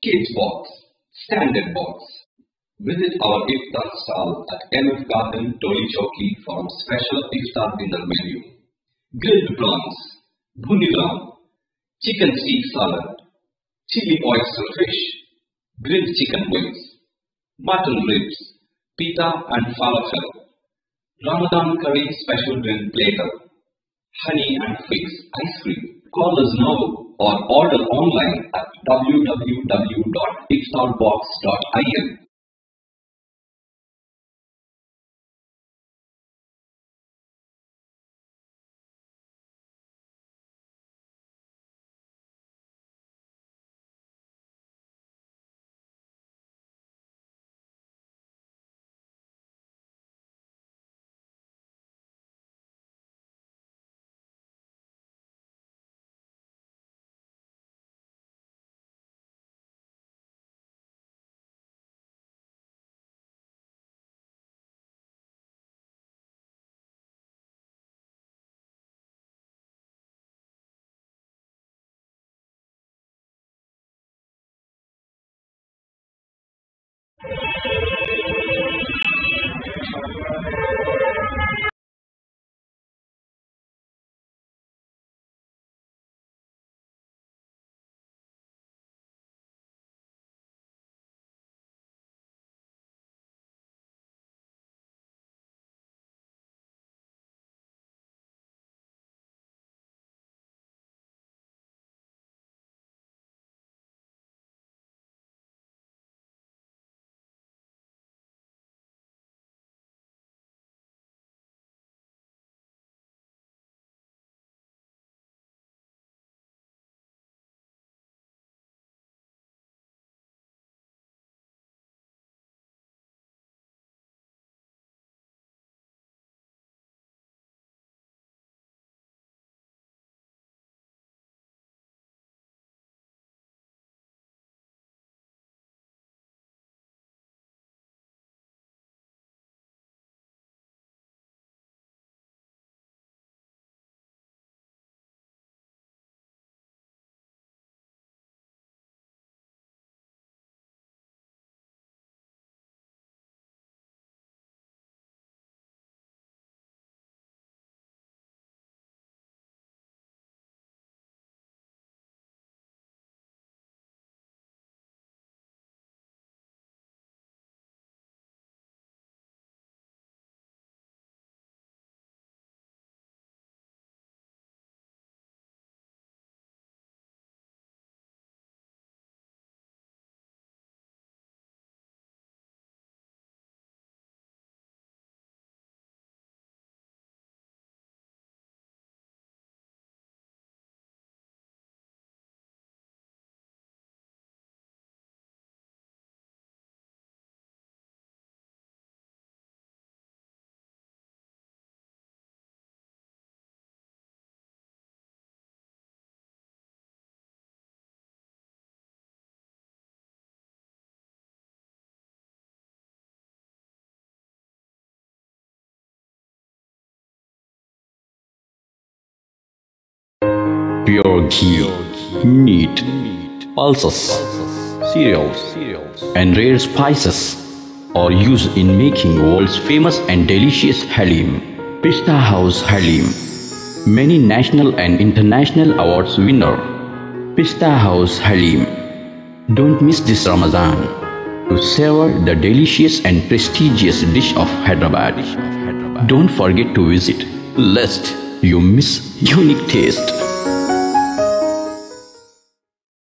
Kids box, standard box. Visit our iftar stall at MF Garden, Toli Chowki for special iftar dinner menu. Grilled prawns, bhuni ram, chicken steak salad, chili oyster fish, grilled chicken wings, mutton ribs, pita and falafel, Ramadan curry special drink platter, honey and figs ice cream. Call us now or order online at www.iftarbox.in. Pure ghee, meat, pulses, cereals, and rare spices are used in making world's famous and delicious halim. Pista House Halim, many national and international awards winner. Pista House Halim. Don't miss this Ramadan to savor the delicious and prestigious dish of Hyderabad. Don't forget to visit, lest you miss unique taste.